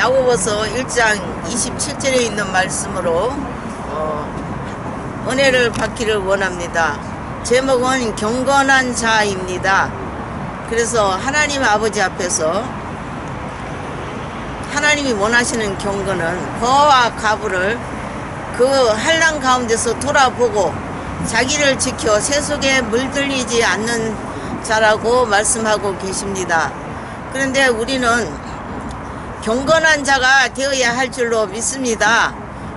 야고보서 1장 27절에 있는 말씀으로 은혜를 받기를 원합니다. 제목은 경건한 자입니다. 그래서 하나님 아버지 앞에서 하나님이 원하시는 경건은 거와 가부를 그 한란 가운데서 돌아보고 자기를 지켜 세속에 물들리지 않는 자라고 말씀하고 계십니다. 그런데 우리는 경건한 자가 되어야 할 줄로 믿습니다.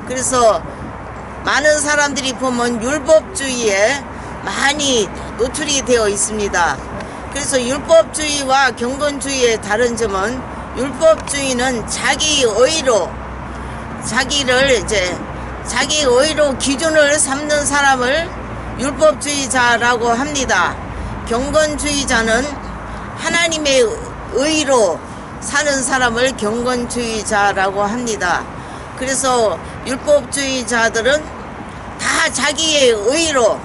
그래서 많은 사람들이 보면 율법주의에 많이 노출이 되어 있습니다. 그래서 율법주의와 경건주의의 다른 점은 율법주의는 자기 의로 자기 의로 기준을 삼는 사람을 율법주의자라고 합니다. 경건주의자는 하나님의 의로 사는 사람을 경건주의자라고 합니다. 그래서 율법주의자들은 다 자기의 의로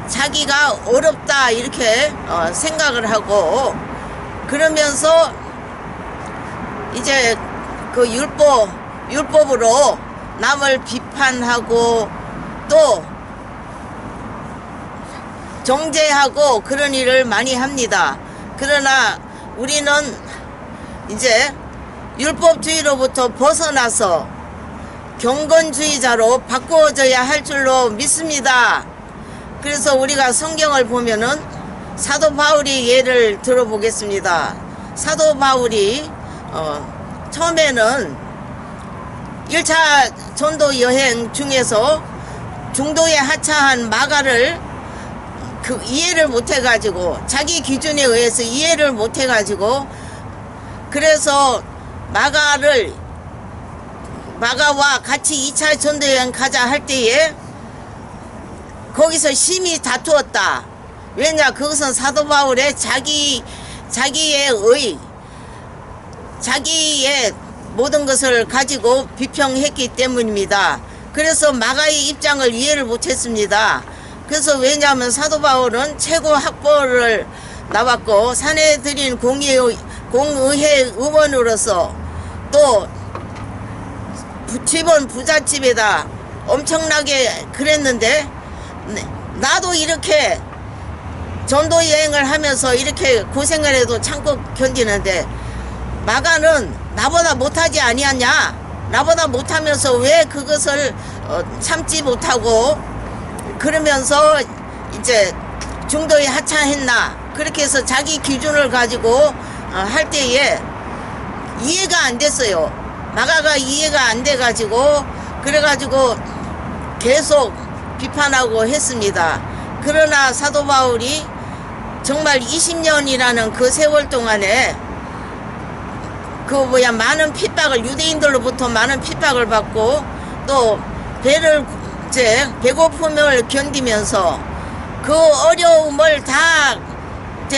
자기가 어렵다 이렇게 생각을 하고, 그러면서 이제 그 율법으로 남을 비판하고 또 정죄하고 그런 일을 많이 합니다. 그러나 우리는 이제 율법주의로부터 벗어나서 경건주의자로 바꾸어져야 할 줄로 믿습니다. 그래서 우리가 성경을 보면은 사도 바울이 예를 들어보겠습니다. 사도 바울이 처음에는 1차 전도 여행 중에서 중도에 하차한 마가를 이해를 못해가지고, 자기 기준에 의해서 이해를 못해가지고, 그래서 마가와 같이 2차 전도여행 가자 할 때에 거기서 심히 다투었다. 왜냐, 그것은 사도 바울의 자기의 모든 것을 가지고 비평했기 때문입니다. 그래서 마가의 입장을 이해를 못했습니다. 그래서 왜냐하면 사도 바울은 최고 학벌을 나왔고 사내들인 공의회 의원으로서 또 집은 부잣집에다 엄청나게 그랬는데, 나도 이렇게 전도 여행을 하면서 이렇게 고생을 해도 참고 견디는데 마가는 나보다 못하지 아니었냐, 나보다 못하면서 왜 그것을 참지 못하고 그러면서 이제 중도에 하차했나, 그렇게 해서 자기 기준을 가지고 할 때에 이해가 안 됐어요. 마가가 이해가 안 돼가지고 그래가지고 계속 비판하고 했습니다. 그러나 사도 바울이 정말 20년이라는 그 세월 동안에 많은 핍박을, 유대인들로부터 많은 핍박을 받고 또 배고픔을 견디면서 그 어려움을 다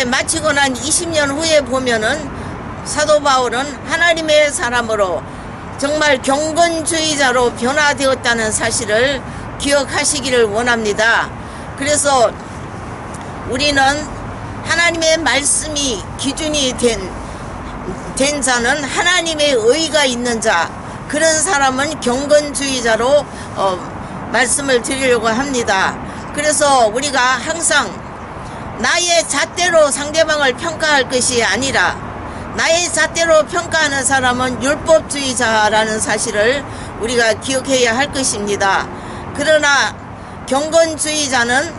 마치고 난 20년 후에 보면은 사도 바울은 하나님의 사람으로 정말 경건주의자로 변화되었다는 사실을 기억하시기를 원합니다. 그래서 우리는 하나님의 말씀이 기준이 된 자는 하나님의 의가 있는 자, 그런 사람은 경건주의자로 말씀을 드리려고 합니다. 그래서 우리가 항상 나의 잣대로 상대방을 평가할 것이 아니라 나의 잣대로 평가하는 사람은 율법주의자라는 사실을 우리가 기억해야 할 것입니다. 그러나 경건주의자는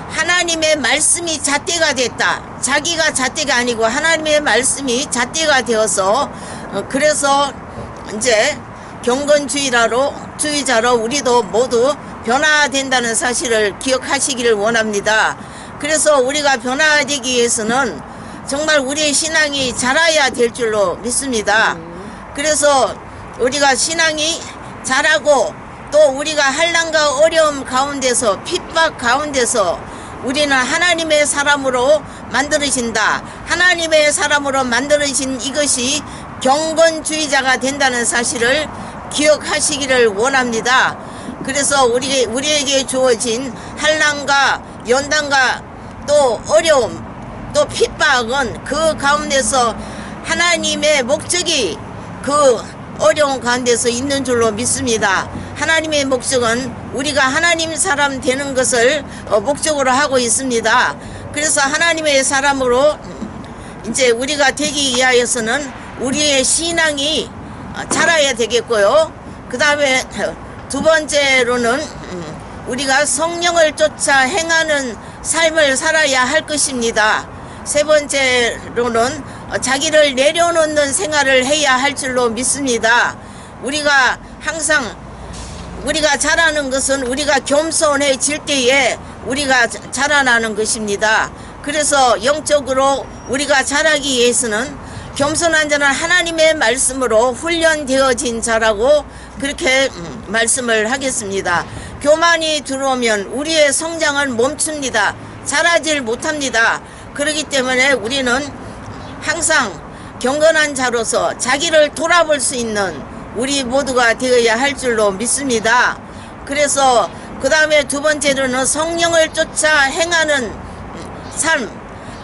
하나님의 말씀이 잣대가 됐다. 자기가 잣대가 아니고 하나님의 말씀이 잣대가 되어서 그래서 이제 경건주의자로 우리도 모두 변화된다는 사실을 기억하시기를 원합니다. 그래서 우리가 변화되기 위해서는 정말 우리의 신앙이 자라야 될 줄로 믿습니다. 그래서 우리가 신앙이 자라고 또 우리가 한란과 어려움 가운데서 핍박 가운데서 우리는 하나님의 사람으로 만들어진다. 하나님의 사람으로 만들어진 이것이 경건주의자가 된다는 사실을 기억하시기를 원합니다. 그래서 우리에게 주어진 한란과 연단과 또 어려움 또 핍박은 그 가운데서 하나님의 목적이 그 어려운 가운데서 있는 줄로 믿습니다. 하나님의 목적은 우리가 하나님 사람 되는 것을 목적으로 하고 있습니다. 그래서 하나님의 사람으로 이제 우리가 되기 위하여서는 우리의 신앙이 자라야 되겠고요. 그 다음에 두 번째로는 우리가 성령을 쫓아 행하는 삶을 살아야 할 것입니다. 세 번째로는 자기를 내려놓는 생활을 해야 할 줄로 믿습니다. 우리가 항상 우리가 자라는 것은 우리가 겸손해질 때에 우리가 자라나는 것입니다. 그래서 영적으로 우리가 자라기 위해서는 겸손한 자는 하나님의 말씀으로 훈련되어진 자라고 그렇게 말씀을 하겠습니다. 교만이 들어오면 우리의 성장은 멈춥니다. 자라질 못합니다. 그렇기 때문에 우리는 항상 경건한 자로서 자기를 돌아볼 수 있는 우리 모두가 되어야 할 줄로 믿습니다. 그래서 그 다음에 두 번째로는 성령을 쫓아 행하는 삶.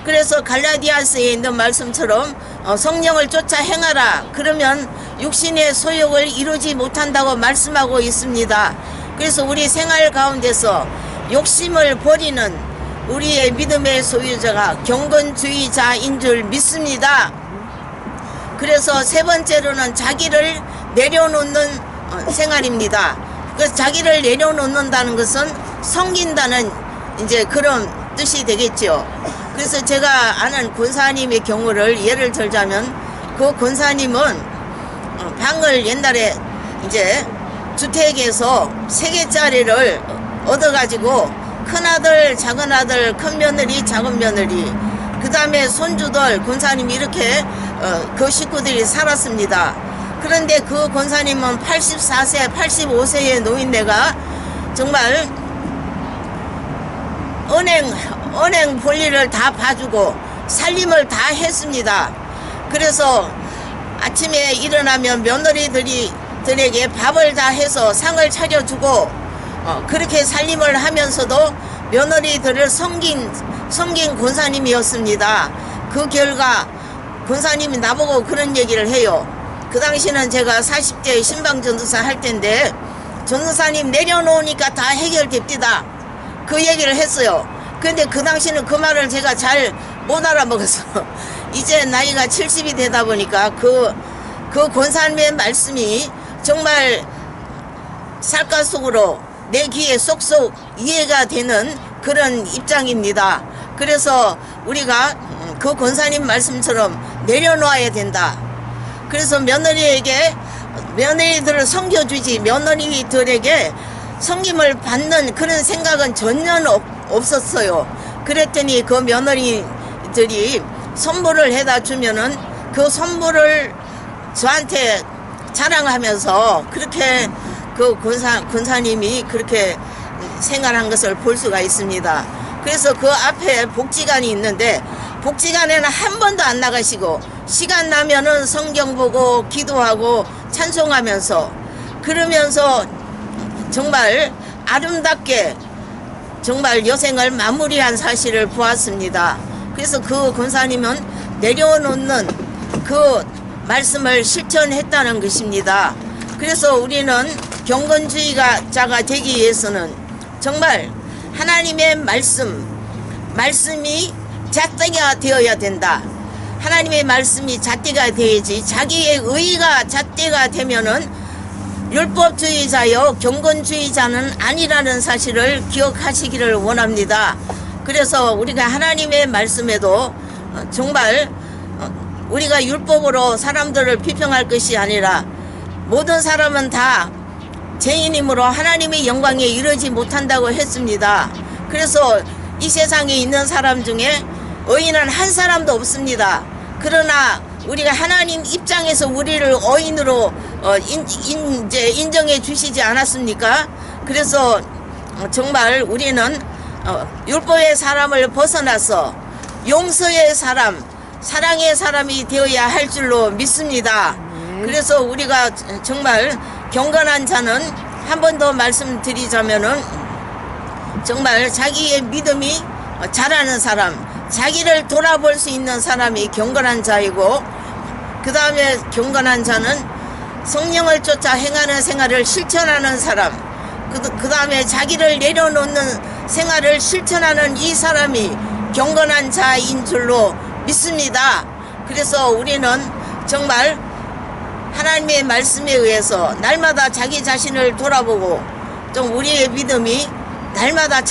그래서 갈라디아서에 있는 말씀처럼 성령을 쫓아 행하라. 그러면 육신의 소욕을 이루지 못한다고 말씀하고 있습니다. 그래서 우리 생활 가운데서 욕심을 버리는 우리의 믿음의 소유자가 경건주의자인 줄 믿습니다. 그래서 세 번째로는 자기를 내려놓는 생활입니다. 그래서 자기를 내려놓는다는 것은 섬긴다는 이제 그런 뜻이 되겠죠. 그래서 제가 아는 권사님의 경우를 예를 들자면 그 권사님은 방을 옛날에 이제 주택에서 3개짜리를 얻어가지고 큰아들, 작은아들, 큰며느리, 작은며느리, 그 다음에 손주들, 권사님이 이렇게 그 식구들이 살았습니다. 그런데 그 권사님은 84세, 85세의 노인네가 정말 은행 볼일을 다 봐주고 살림을 다 했습니다. 그래서 아침에 일어나면 며느리들에게 밥을 다 해서 상을 차려주고 그렇게 살림을 하면서도 며느리들을 섬긴 권사님이었습니다. 그 결과 권사님이 나보고 그런 얘기를 해요. 그 당시는 제가 40대 신방전도사 할 때인데 전도사님 내려놓으니까 다 해결됩니다. 그 얘기를 했어요. 근데 그 당시는 그 말을 제가 잘 못 알아먹었어. 이제 나이가 70이 되다 보니까 그 권사님의 말씀이 정말 살갗 속으로 내 귀에 쏙쏙 이해가 되는 그런 입장입니다. 그래서 우리가 그 권사님 말씀처럼 내려놓아야 된다. 그래서 며느리들을 섬겨주지 며느리들에게 섬김을 받는 그런 생각은 전혀 없었어요. 그랬더니 그 며느리들이 선물을 해다 주면은 그 선물을 저한테 자랑하면서 그렇게 그 권사님이 그렇게 생활한 것을 볼 수가 있습니다. 그래서 그 앞에 복지관이 있는데 복지관에는 한 번도 안 나가시고 시간 나면은 성경 보고 기도하고 찬송하면서 그러면서 정말 아름답게 정말 여생을 마무리한 사실을 보았습니다. 그래서 그 권사님은 내려놓는 그 말씀을 실천했다는 것입니다. 그래서 우리는 경건주의자가 되기 위해서는 정말 하나님의 말씀이 잣대가 되어야 된다. 하나님의 말씀이 잣대가 되어야지 자기의 의가 잣대가 되면은 율법주의자여 경건주의자는 아니라는 사실을 기억하시기를 원합니다. 그래서 우리가 하나님의 말씀에도 정말 우리가 율법으로 사람들을 비평할 것이 아니라 모든 사람은 다 죄인이므로 하나님의 영광에 이르지 못한다고 했습니다. 그래서 이 세상에 있는 사람 중에 의인은 한 사람도 없습니다. 그러나 우리가 하나님 입장에서 우리를 의인으로 이제 인정해 주시지 않았습니까? 그래서 정말 우리는 율법의 사람을 벗어나서 용서의 사람, 사랑의 사람이 되어야 할 줄로 믿습니다. 그래서 우리가 정말 경건한 자는 한 번 더 말씀드리자면은 정말 자기의 믿음이 자라는 사람, 자기를 돌아볼 수 있는 사람이 경건한 자이고 그 다음에 경건한 자는 성령을 쫓아 행하는 생활을 실천하는 사람, 그 다음에 자기를 내려놓는 생활을 실천하는 이 사람이 경건한 자인 줄로 믿습니다. 그래서 우리는 정말 하나님의 말씀에 의해서 날마다 자기 자신을 돌아보고 좀 우리의 믿음이 날마다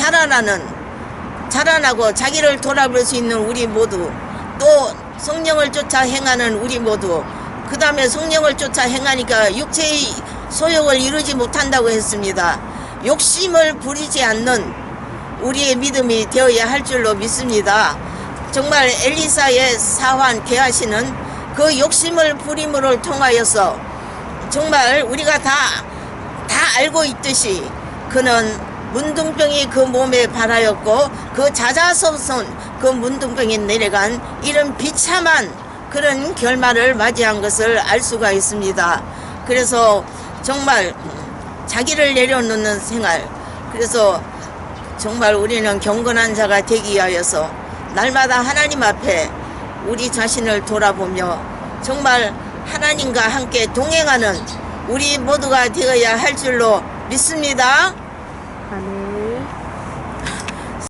자라나고 자기를 돌아볼 수 있는 우리 모두, 또 성령을 쫓아 행하는 우리 모두, 그 다음에 성령을 쫓아 행하니까 육체의 소욕을 이루지 못한다고 했습니다. 욕심을 부리지 않는 우리의 믿음이 되어야 할 줄로 믿습니다. 정말 엘리사의 사환 게하시는 그 욕심을 부림으로 통하여서 정말 우리가 다 알고 있듯이 그는 문둥병이 그 몸에 발하였고 그 잦아서선 그 문둥병이 내려간 이런 비참한 그런 결말을 맞이한 것을 알 수가 있습니다. 그래서 정말 자기를 내려놓는 생활, 그래서 정말 우리는 경건한 자가 되기 위하여서 날마다 하나님 앞에 우리 자신을 돌아보며 정말 하나님과 함께 동행하는 우리 모두가 되어야 할 줄로 믿습니다.